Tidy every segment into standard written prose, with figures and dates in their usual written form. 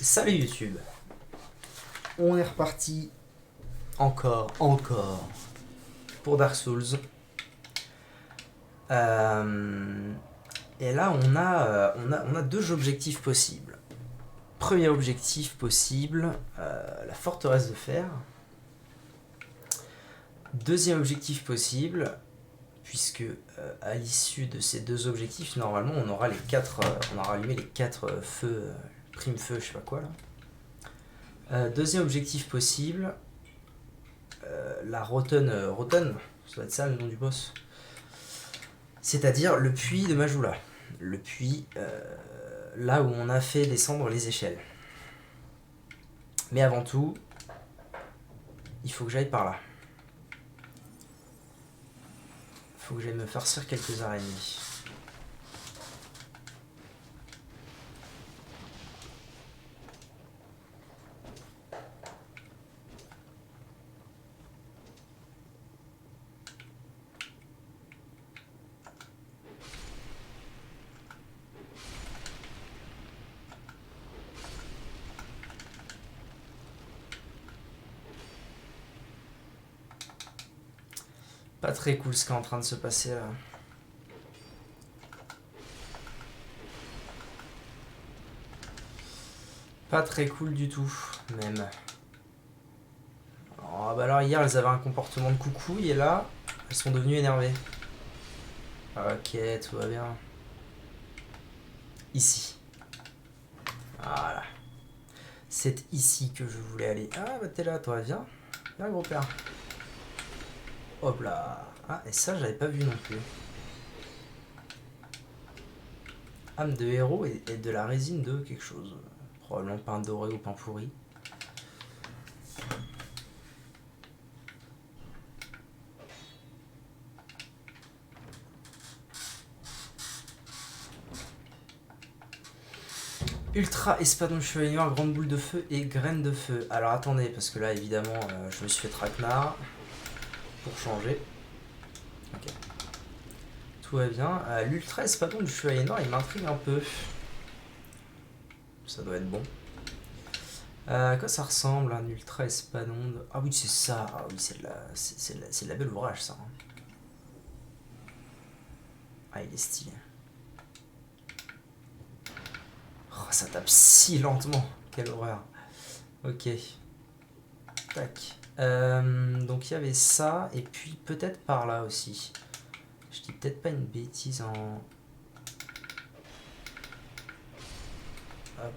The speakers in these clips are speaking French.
Salut YouTube. On est reparti encore pour Dark Souls. Et là on a deux objectifs possibles. Premier objectif possible, la forteresse de fer. Deuxième objectif possible, puisque à l'issue de ces deux objectifs, normalement on aura on aura allumé les 4 feux, prime feu, je sais pas quoi là. Deuxième objectif possible, la Rotten, ça doit être ça le nom du boss. C'est-à-dire le puits de Majula. Le puits, là où on a fait descendre les échelles. Mais avant tout, il faut que j'aille par là. Il faut que j'aille me farcir quelques araignées. Pas très cool ce qui est en train de se passer là. Pas très cool du tout, même. Oh, bah alors hier elles avaient un comportement de coucouille et là, elles sont devenues énervées. Ok, tout va bien. Ici. Voilà. C'est ici que je voulais aller. Ah bah t'es là toi, viens. Viens gros père. Hop là. Ah et ça j'avais pas vu non plus. Âme de héros et de la résine de quelque chose. Probablement pain doré ou pain pourri. Ultra espadon de chevalier noir, grande boule de feu et graine de feu. Alors attendez, parce que là évidemment je me suis fait traquenard. Pour changer. Ok. Tout va bien. L'ultra espadon du chevalier noir il m'intrigue un peu. Ça doit être bon. À quoi ça ressemble un ultra espadon de... Ah oui c'est ça. Ah oui c'est de la belle ouvrage ça. Ah il est stylé. Oh, ça tape si lentement. Quelle horreur. Ok. Tac. Donc il y avait ça, et puis peut-être par là aussi. Je dis peut-être pas une bêtise en... Hop.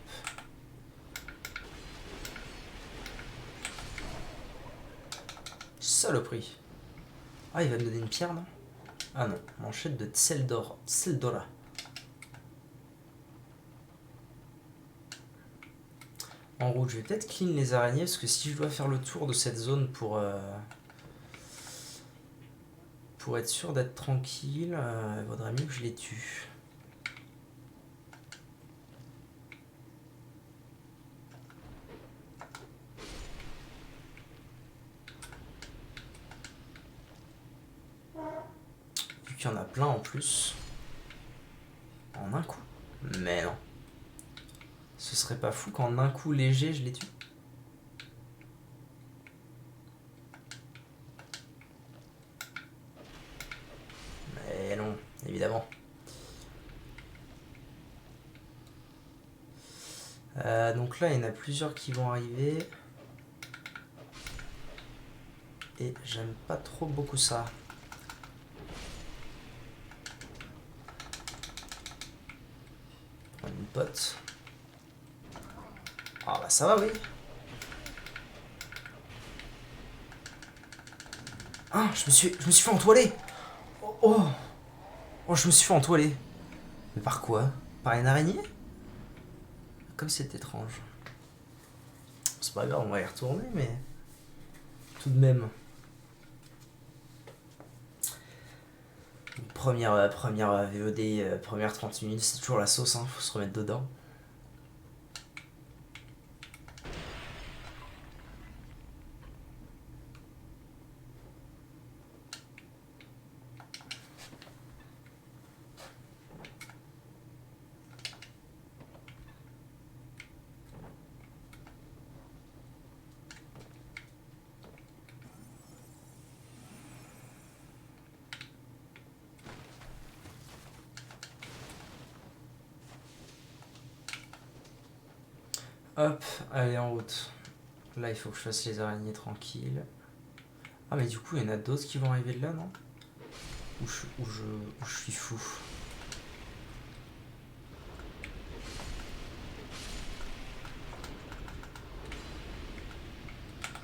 Saloperie. Ah il va me donner une pierre non? Ah non, manchette de Tseldora. En route, je vais peut-être clean les araignées, parce que si je dois faire le tour de cette zone pour être sûr d'être tranquille, il vaudrait mieux que je les tue. Vu qu'il y en a plein en plus. En un coup. Mais non. Ce serait pas fou qu'en un coup léger, je les tue? Mais non, évidemment. Donc là, il y en a plusieurs qui vont arriver. Et j'aime pas trop beaucoup ça. Une pote. Ah bah ça va, oui. Ah, je me suis fait entoiler. Oh, oh, je me suis fait entoiler. Mais par quoi? Par une araignée? Comme c'est étrange. C'est pas grave, on va y retourner, mais... Tout de même. Première VOD, première 30 minutes, c'est toujours la sauce, hein, faut se remettre dedans. Hop, allez en route. Là, il faut que je fasse les araignées tranquilles. Ah, mais du coup, il y en a d'autres qui vont arriver de là, non? Ou je suis fou.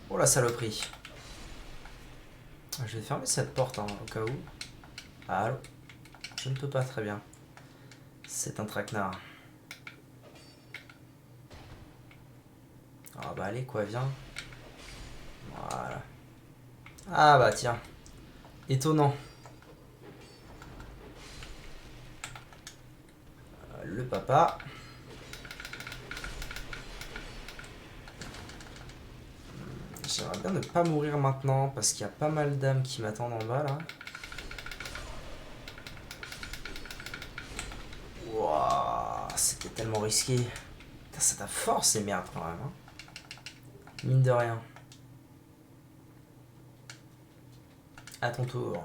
Oh la saloperie. Je vais fermer cette porte hein, au cas où. Ah, allô? Je ne peux pas très bien. C'est un traquenard. Ah bah allez quoi, viens. Voilà. Ah bah tiens. Étonnant. Le papa. J'aimerais bien ne pas mourir maintenant parce qu'il y a pas mal d'âmes qui m'attendent en bas là. Wouah, c'était tellement risqué. Putain, ça t'a force ces merdes quand même. Hein. Mine de rien. À ton tour.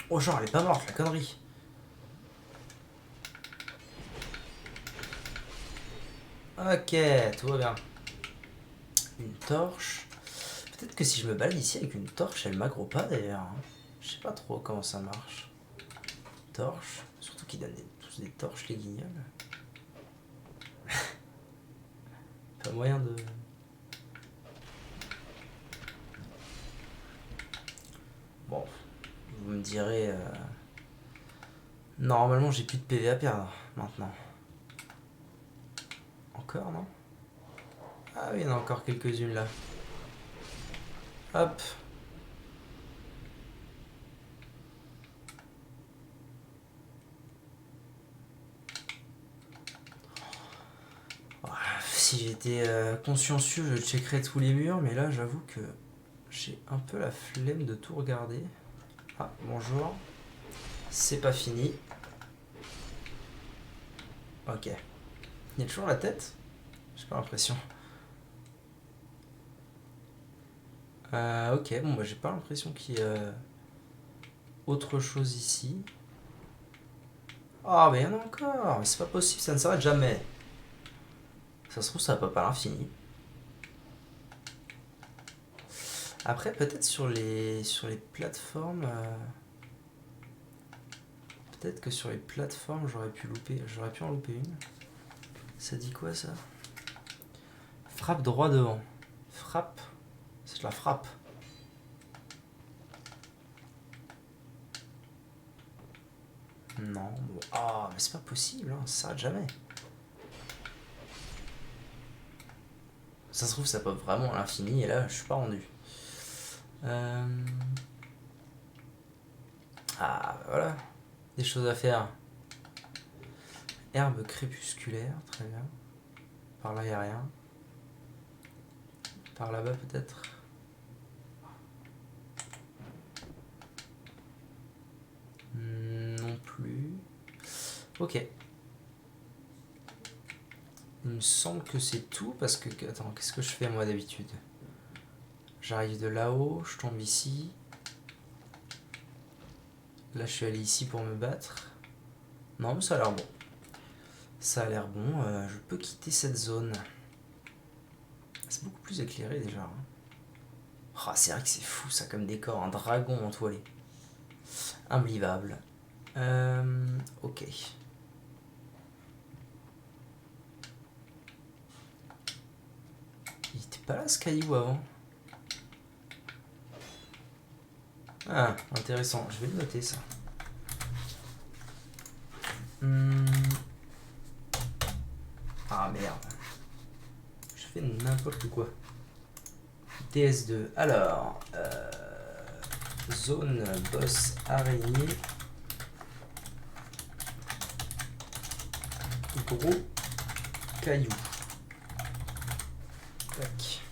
Oh genre elle est pas morte la connerie. Ok, tout va bien. Une torche. Peut-être que si je me balade ici avec une torche, elle m'aggro pas d'ailleurs. Hein. Je sais pas trop comment ça marche. Torche. Surtout qu'ils donnent tous des torches les guignols. Pas moyen de... Bon, vous me direz... Normalement j'ai plus de PV à perdre maintenant. Encore non? Ah oui, il y en a encore quelques-unes là. Hop. Si j'étais consciencieux, je checkerais tous les murs, mais là j'avoue que j'ai un peu la flemme de tout regarder. Ah, bonjour. C'est pas fini. Ok. Il y a toujours la tête? J'ai pas l'impression. Ok, bon bah j'ai pas l'impression qu'il y ait autre chose ici. Ah, mais il y en a encore! Mais c'est pas possible, ça ne s'arrête jamais. Ça se trouve, ça va pas à l'infini. Après, peut-être sur les plateformes. Peut-être que sur les plateformes, j'aurais pu en louper une. Ça dit quoi ça? Frappe droit devant. Frappe. C'est de la frappe. Non. Bon. Ah, mais c'est pas possible, hein, ça s'arrête jamais. Ça se trouve, ça pop vraiment à l'infini et là, je suis pas rendu. Ah, voilà. Des choses à faire. Herbe crépusculaire, très bien. Par là, il n'y a rien. Par là-bas, peut-être. Non plus. Ok. Il me semble que c'est tout parce que... Attends, qu'est-ce que je fais moi d'habitude? J'arrive de là-haut, je tombe ici. Là, je suis allé ici pour me battre. Non, mais ça a l'air bon. Ça a l'air bon. Je peux quitter cette zone. C'est beaucoup plus éclairé déjà. Hein. Oh, c'est vrai que c'est fou ça comme décor, un dragon entoilé. Imbuvable. Ok. Il était pas là ce caillou avant. Ah, intéressant. Je vais le noter ça. Ah merde. Je fais n'importe quoi. DS2. Alors, zone boss araignée. Gros caillou. Tac.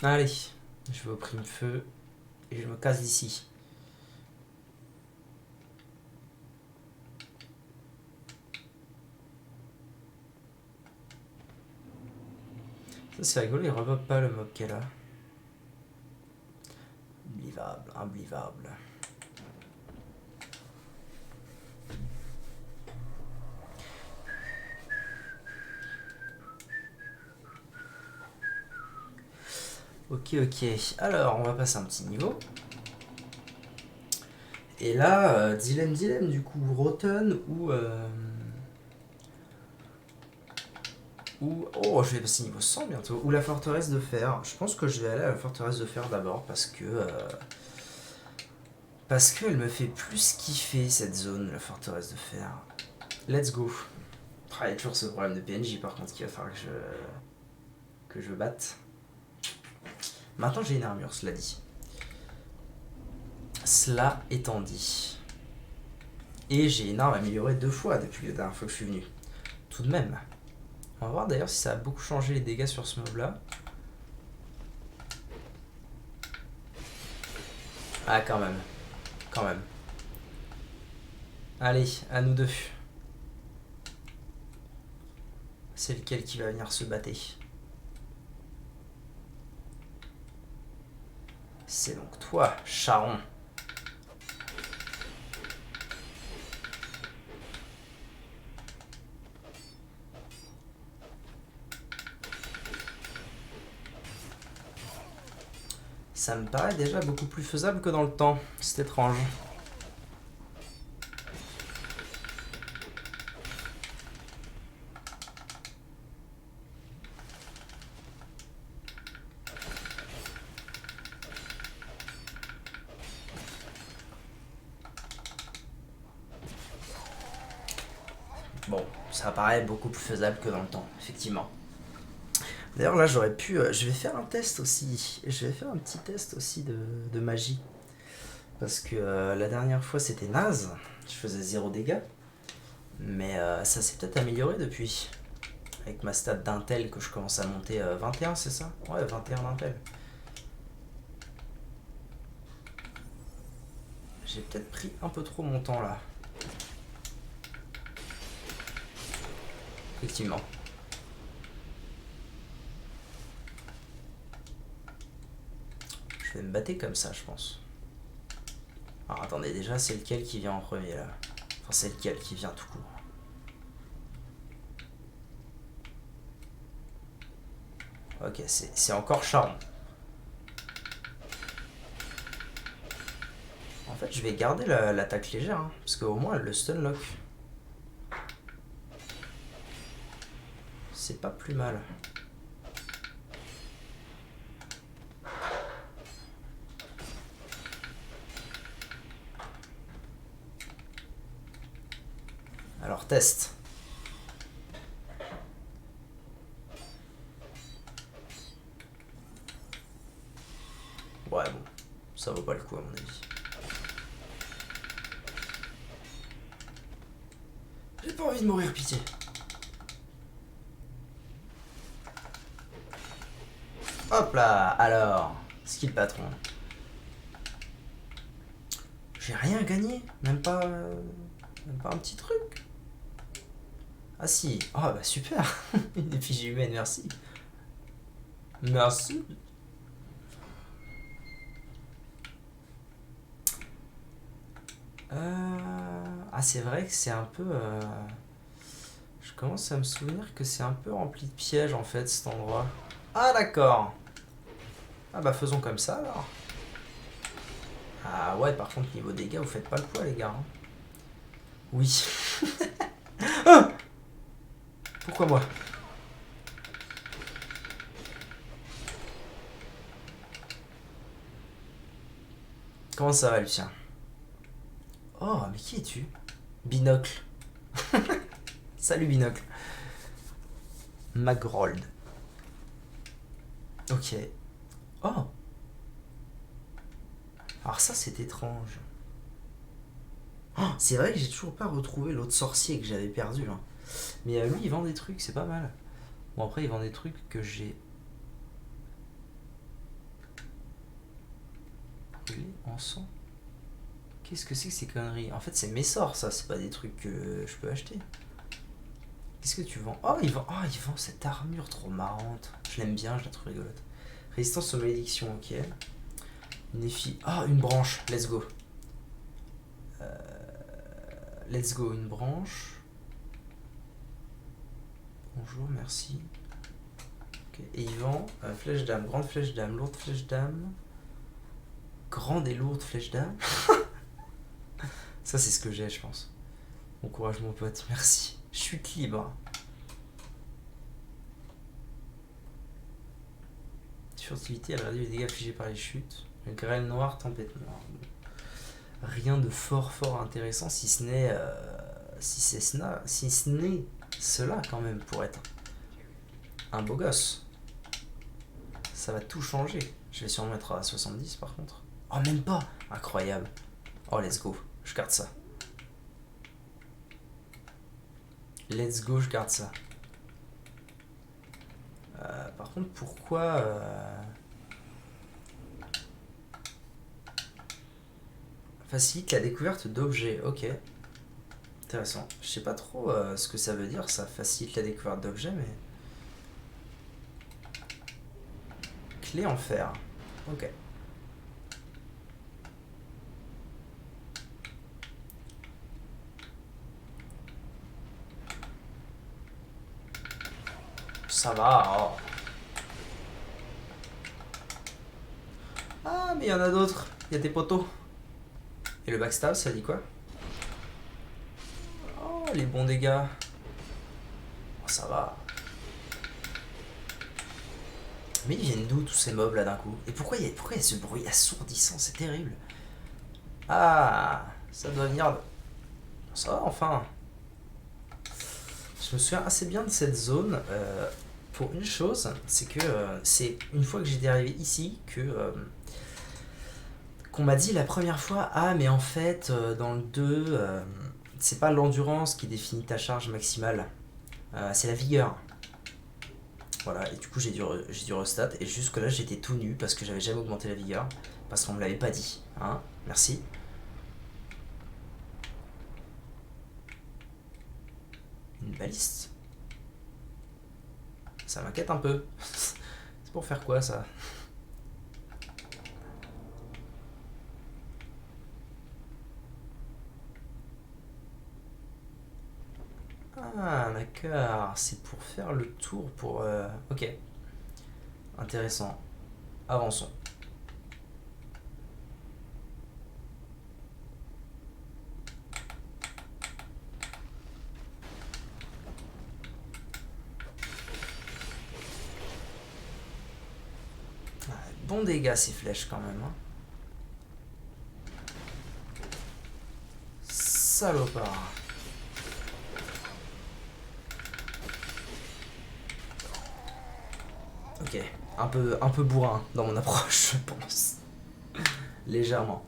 Allez, je vais au prime feu et je me casse d'ici. Ça c'est rigolo, il revoque pas le mob qu'elle a. Imbuvable, imbuvable. Ok, ok. Alors, on va passer un petit niveau. Et là, dilemme du coup, Rotten ou... Oh, je vais passer niveau 100 bientôt. Ou la forteresse de fer. Je pense que je vais aller à la forteresse de fer d'abord parce que... parce qu'elle me fait plus kiffer cette zone, la forteresse de fer. Let's go. Ah, il y a toujours ce problème de PNJ par contre qu'il va falloir que je batte. Maintenant j'ai une armure, cela dit. Cela étant dit. Et j'ai une arme améliorée 2 fois depuis la dernière fois que je suis venu. Tout de même. On va voir d'ailleurs si ça a beaucoup changé les dégâts sur ce mob là. Ah quand même. Quand même. Allez, à nous deux. C'est lequel qui va venir se battre? C'est donc toi, Charon. Ça me paraît déjà beaucoup plus faisable que dans le temps. C'est étrange. Bon, ça paraît beaucoup plus faisable que dans le temps, effectivement. D'ailleurs, là, j'aurais pu... je vais faire un test aussi. Je vais faire un petit test aussi de magie. Parce que la dernière fois, c'était naze. Je faisais 0 dégâts. Mais ça s'est peut-être amélioré depuis. Avec ma stat d'intel que je commence à monter 21, c'est ça? Ouais, 21 d'intel. J'ai peut-être pris un peu trop mon temps, là. Effectivement. Je vais me battre comme ça, je pense. Alors attendez, déjà, c'est lequel qui vient en premier, là? Enfin, c'est lequel qui vient tout court. Ok, c'est encore Charon. En fait, je vais garder l'attaque légère, hein, parce qu'au moins, elle le stunlock. C'est pas plus mal. Alors, test. Ouais, bon. Ça vaut pas le coup, à mon avis. J'ai pas envie de mourir, pitié. Hop là. Alors, skill patron. J'ai rien gagné. Même pas un petit truc. Ah si. Oh bah super. Une effigie humaine, merci. Merci. Ah, c'est vrai que c'est un peu... je commence à me souvenir que c'est un peu rempli de pièges en fait cet endroit. Ah d'accord. Ah bah faisons comme ça alors. Ah ouais, par contre niveau dégâts vous faites pas le poids les gars. Hein. Oui. Ah, pourquoi moi? Comment ça va Lucien? Oh mais qui es-tu? Binocle. Salut Binocle. Magrold. Ok. Oh. Alors ça c'est étrange. Oh, c'est vrai que j'ai toujours pas retrouvé l'autre sorcier que j'avais perdu. Hein. Mais lui il vend des trucs, c'est pas mal. Bon après il vend des trucs que j'ai brûlé en sang. Qu'est-ce que c'est que ces conneries? En fait c'est mes sorts ça, c'est pas des trucs que je peux acheter. Qu'est-ce que tu vends? Il vend cette armure trop marrante. Je l'aime bien, je la trouve rigolote. Résistance aux malédictions, ok. Une effi... Ah, une branche, let's go. Let's go, une branche. Bonjour, merci. Okay. Et il vend flèche d'âme, grande flèche d'âme, lourde flèche d'âme. Grande et lourde flèche d'âme. Ça, c'est ce que j'ai, je pense. Bon courage, mon pote, merci. Chute libre. Furtivité, elle réduit les dégâts infligés par les chutes. Une grêle noire, tempête noire. Rien de fort intéressant si ce n'est cela quand même pour être un beau gosse. Ça va tout changer. Je vais sûrement mettre à 70 par contre. Oh même pas. Incroyable. Oh let's go. Je garde ça. Let's go, je garde ça. Par contre pourquoi facilite la découverte d'objets, ok. Intéressant. Je sais pas trop ce que ça veut dire, ça facilite la découverte d'objets, mais... Clé en fer. Ok. Ça va. Oh. Ah, mais il y en a d'autres. Il y a des poteaux. Et le backstab, ça dit quoi? Oh, les bons dégâts. Oh, ça va. Mais ils viennent d'où tous ces mobs là d'un coup? Et pourquoi il y a ce bruit assourdissant? C'est terrible. Ah, ça doit venir... Ça va enfin. Je me souviens assez bien de cette zone pour une chose, c'est que c'est une fois que j'étais arrivé ici que qu'on m'a dit la première fois, ah mais en fait dans le 2 c'est pas l'endurance qui définit ta charge maximale, c'est la vigueur. Voilà, et du coup j'ai dû restat et jusque là j'étais tout nu parce que j'avais jamais augmenté la vigueur parce qu'on me l'avait pas dit, hein. Merci. Une baliste. Ça m'inquiète un peu. C'est pour faire quoi ça? Ah d'accord, c'est pour faire le tour pour... Ok. Intéressant. Avançons. Bon dégâts ces flèches quand même. Hein. Salopard. Ok, un peu bourrin dans mon approche, je pense. Légèrement.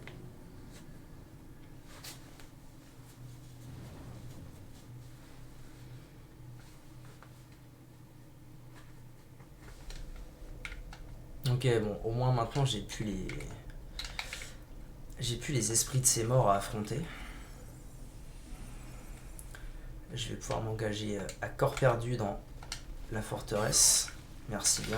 Ok, bon, au moins maintenant j'ai plus les esprits de ces morts à affronter. Je vais pouvoir m'engager à corps perdu dans la forteresse. Merci bien.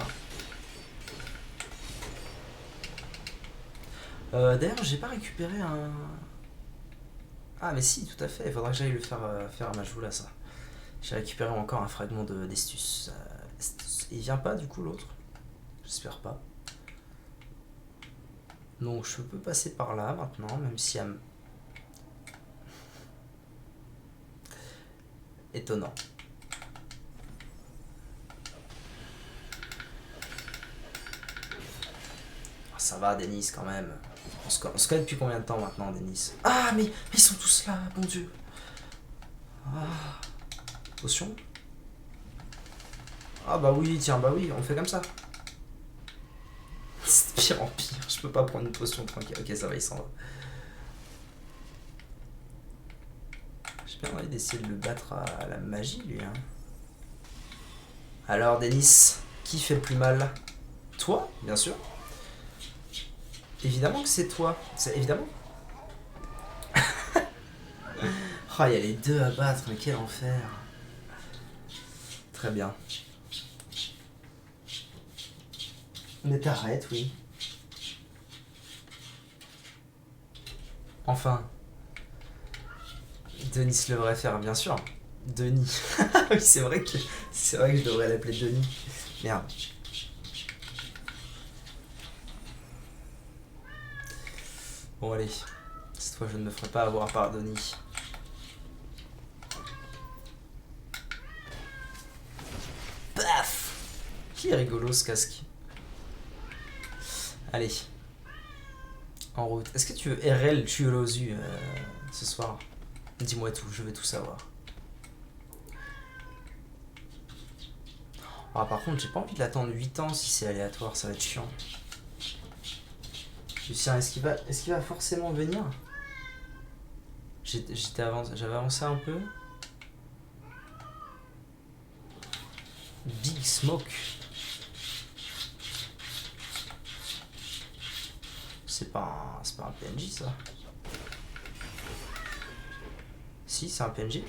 D'ailleurs, j'ai pas récupéré un... Ah mais si, tout à fait, il faudra que j'aille le faire à Majula ça. J'ai récupéré encore un fragment d'Estus. Il vient pas du coup l'autre? J'espère pas. Donc je peux passer par là maintenant, même si elle... Étonnant. Oh, ça va, Denis, quand même. On se connaît depuis combien de temps maintenant, Denis? Ah, mais ils sont tous là, bon Dieu. Ah. Potion? Ah bah oui, tiens, bah oui, on fait comme ça. C'est de pire en pire, je peux pas prendre une potion tranquille. Ok, ça va, il s'en va. J'ai bien envie d'essayer de le battre à la magie, lui. Hein. Alors, Denis, qui fait le plus mal? Toi, bien sûr. Évidemment que c'est toi. C'est évidemment. Oh, il y a les deux à battre, mais quel enfer. Très bien. Mais t'arrêtes, oui. Enfin. Denis le devrait faire, bien sûr. Denis. Oui, c'est vrai que je devrais l'appeler Denis. Merde. Bon allez. Cette fois je ne me ferai pas avoir par Denis. Paf. Qui est rigolo ce casque. Allez. En route. Est-ce que tu veux RL Chuolozu ce soir? Dis-moi tout, je veux tout savoir. Ah, par contre, j'ai pas envie de l'attendre 8 ans si c'est aléatoire, ça va être chiant. Lucien, est-ce qu'il va forcément venir? J'avais avancé un peu. Big Smoke. C'est pas un PNJ ça. Si, c'est un PNJ.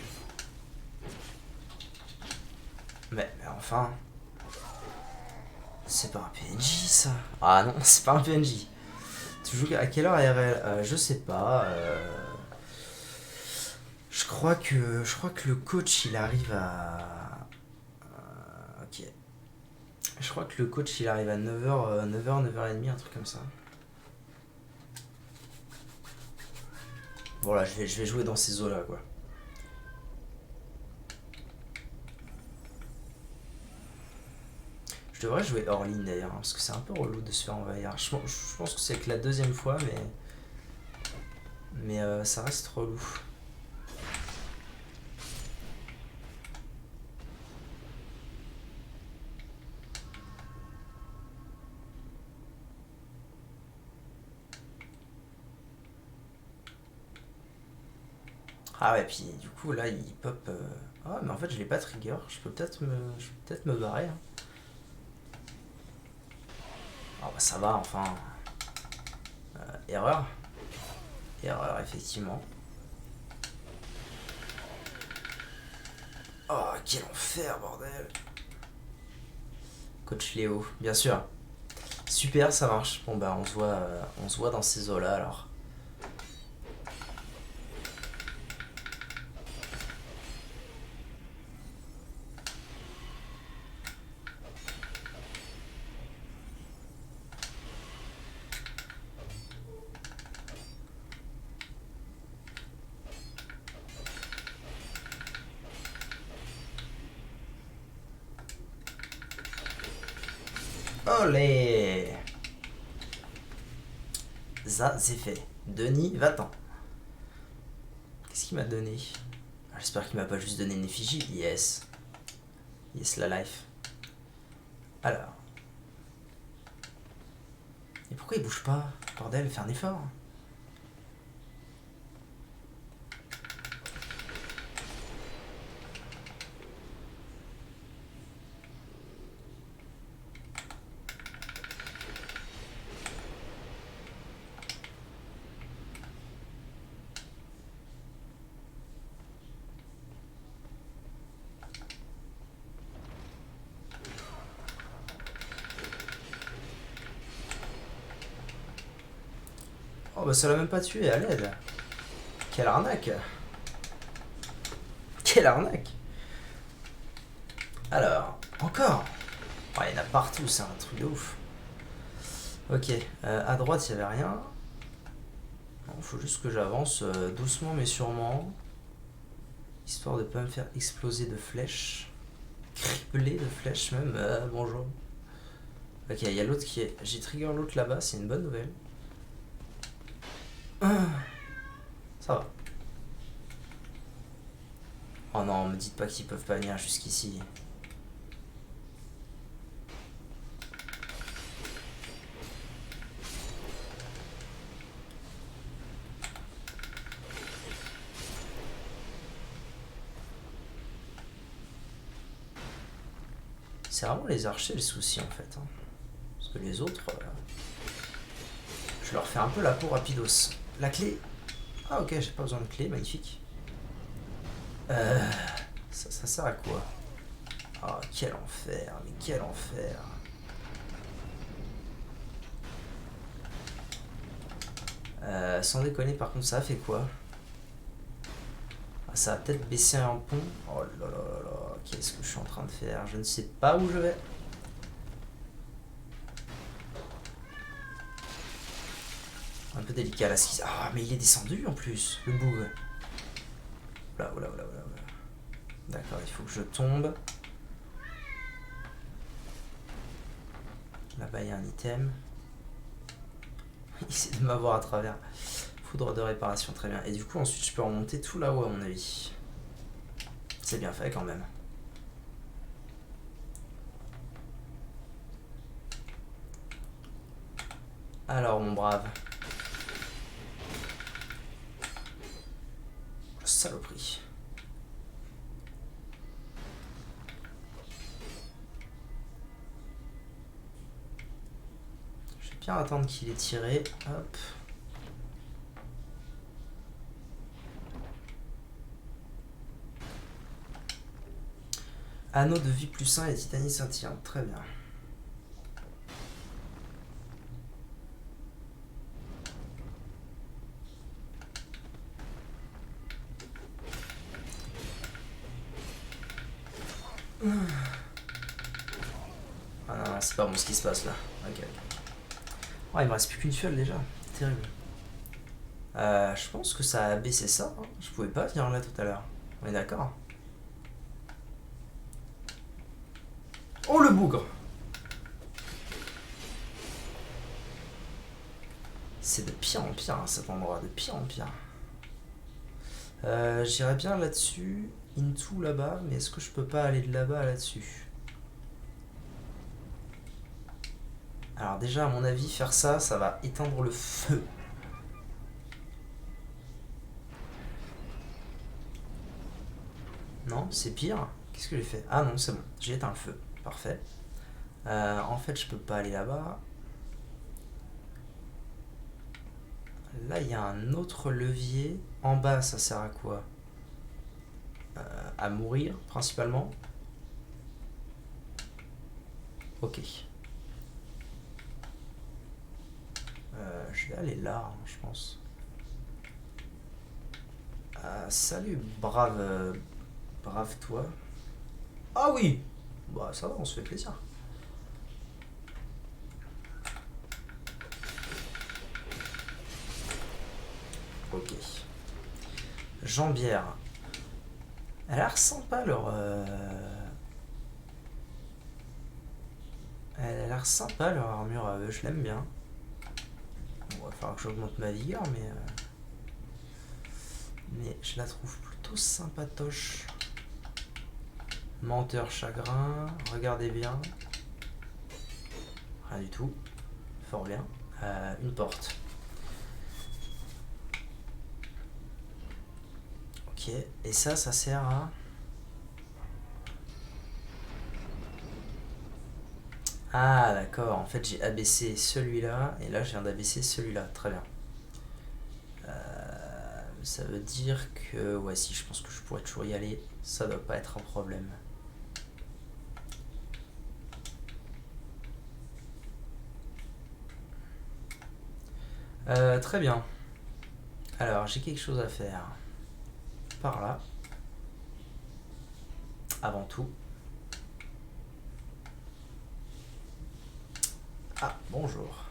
Mais enfin. C'est pas un PNJ ça. Ah non, c'est pas un PNJ. Tu joues à quelle heure RL? Je sais pas. Je crois que le coach il arrive à. Ok. Je crois que le coach il arrive à 9h, 9h30, un truc comme ça. Bon là, je vais jouer dans ces eaux là quoi. Je devrais jouer Orlin d'ailleurs, hein, parce que c'est un peu relou de se faire envahir. Je pense que c'est que la deuxième fois, mais ça reste relou. Ah ouais, puis du coup là il pop. Ah mais en fait je l'ai pas trigger, je peux peut-être me barrer. Hein. Ah bah ça va enfin. Erreur. Erreur effectivement. Oh quel enfer bordel. Coach Léo, bien sûr. Super, ça marche. Bon bah on se voit dans ces eaux là alors. Olé. Ça c'est fait. Denis, va-t'en. Qu'est-ce qu'il m'a donné? J'espère qu'il m'a pas juste donné une effigie. Yes. Yes, la life. Alors. Et pourquoi il bouge pas? Bordel, fais un effort. Oh bah ça l'a même pas tué, à l'aide. Quelle arnaque. Quelle arnaque. Alors, encore. Oh, il y en a partout, c'est un truc de ouf. Ok, à droite, il n'y avait rien. Il faut juste que j'avance doucement mais sûrement. Histoire de ne pas me faire exploser de flèches. Cribler de flèches même. Bonjour. Ok, il y a l'autre qui est... J'ai trigger l'autre là-bas, c'est une bonne nouvelle. Ça va. Oh non, me dites pas qu'ils peuvent pas venir jusqu'ici. C'est vraiment les archers le souci en fait. Hein. Parce que les autres... je leur fais un peu la peau rapidos. La clé... Ah ok, j'ai pas besoin de clé, magnifique. Ça sert à quoi? Oh, quel enfer, mais quel enfer. Sans déconner, par contre, ça a fait quoi? Ah, ça a peut-être baissé un pont. Oh là là là là, qu'est-ce que je suis en train de faire? Je ne sais pas où je vais. Un peu délicat là. Ah, mais il est descendu en plus, le boug. Oula, oula, oula, oula. D'accord, il faut que je tombe. Là-bas, il y a un item. Il essaie de m'avoir à travers. Foudre de réparation, très bien. Et du coup, ensuite, je peux remonter tout là-haut, à mon avis. C'est bien fait, quand même. Alors, mon brave. Saloperie. Je vais bien attendre qu'il ait tiré. Hop. Anneau de vie plus 1 et titanie scintillante. Très bien. Ah non, c'est pas bon ce qui se passe là. Ok. Oh, il me reste plus qu'une fiole déjà. Terrible. Je pense que ça a baissé ça. Hein. Je pouvais pas venir là tout à l'heure. On est d'accord? Oh le bougre! C'est de pire en pire hein, cet endroit, de pire en pire. J'irais bien là-dessus, into là-bas, mais est-ce que je peux pas aller de là-bas là-dessus? Alors déjà à mon avis faire ça, ça va éteindre le feu. Non, c'est pire. Qu'est-ce que j'ai fait? Ah non, c'est bon, j'ai éteint le feu. Parfait. En fait, je peux pas aller là-bas. Là, il y a un autre levier. En bas, ça sert à quoi? À mourir, principalement. Ok. Je vais aller là, hein, je pense. Salut, brave... brave toi. Ah oui! Bah ça va, on se fait plaisir. Ok. Jambière. Elle a l'air sympa leur... Elle a l'air sympa leur armure à eux, je l'aime bien. Bon, va falloir que j'augmente ma vigueur, mais je la trouve plutôt sympatoche. Menteur chagrin, regardez bien. Rien du tout. Fort bien. Une porte. Ok, et ça sert à... Ah d'accord, en fait j'ai abaissé celui-là, et là je viens d'abaisser celui-là, très bien. Ça veut dire que... Ouais si, je pense que je pourrais toujours y aller, ça doit pas être un problème. Très bien. Alors j'ai quelque chose à faire. Par là. Avant tout. Ah, bonjour.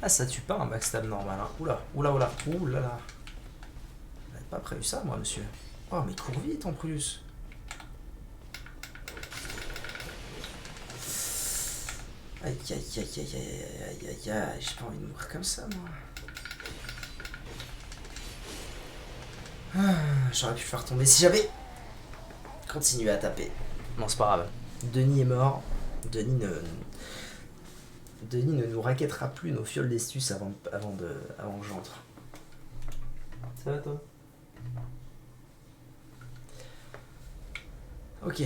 Ah, ça tue pas un backstab normal, hein. Oula, oula, oula, oulala. J'avais pas prévu ça, moi, monsieur. Oh, mais cours vite, en plus. Aïe, aïe, aïe, aïe, aïe, aïe, aïe, aïe, j'ai pas envie de mourir comme ça, moi. J'aurais pu le faire tomber si j'avais continué à taper. Non, c'est pas grave. Denis est mort. Denis ne nous raquettera plus nos fioles d'estus avant que j'entre. Ça va, toi? Ok.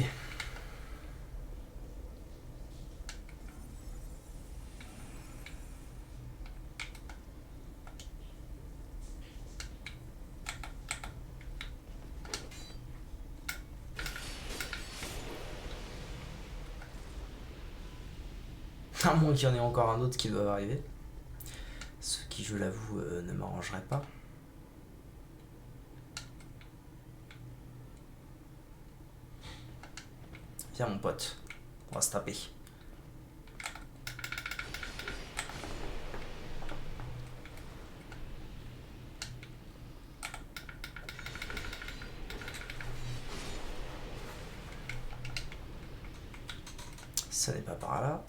À moins qu'il y en ait encore un autre qui doit arriver. Ce qui, je l'avoue, ne m'arrangerait pas. Viens, mon pote. On va se taper. Ça n'est pas par là.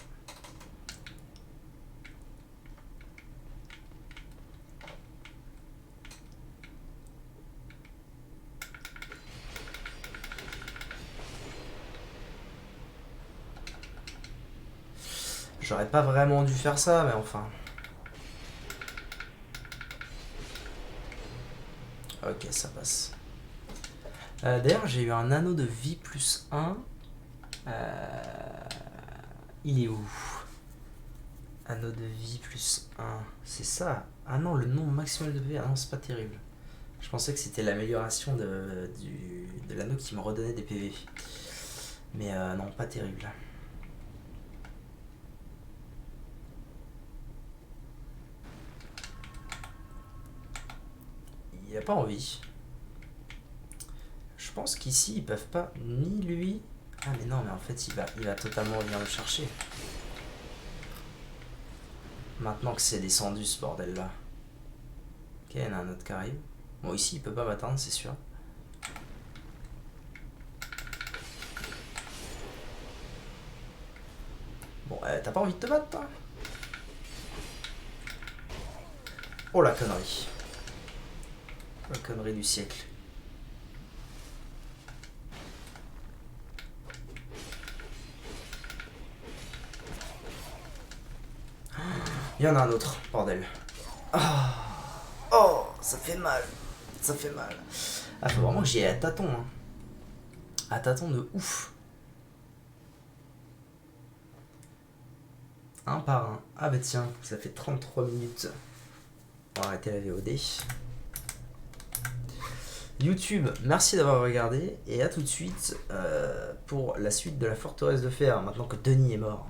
J'aurais pas vraiment dû faire ça, mais enfin. Ok, ça passe. D'ailleurs, j'ai eu un anneau de vie plus 1. Il est où? Anneau de vie plus 1. C'est ça? Ah non, le nombre maximal de PV. Ah non, c'est pas terrible. Je pensais que c'était l'amélioration de l'anneau qui me redonnait des PV. Mais non, pas terrible. Il a pas envie. Je pense qu'ici, ils peuvent pas ni lui... Ah mais non, mais en fait, il va totalement venir le chercher. Maintenant que c'est descendu, ce bordel-là. Ok, il y en a un autre qui arrive. Bon, ici, il peut pas m'atteindre, c'est sûr. Bon, t'as pas envie de te battre, toi? Oh, la connerie. La connerie du siècle. Il y en a un autre, bordel. Oh, ça fait mal. Ça fait mal. Ah, faut vraiment que j'y aille à tâtons. Hein. À tâtons de ouf. Un par un. Ah bah tiens, ça fait 33 minutes. On va arrêter la VOD. YouTube, merci d'avoir regardé. Et à tout de suite pour la suite de la forteresse de fer, maintenant que Denis est mort.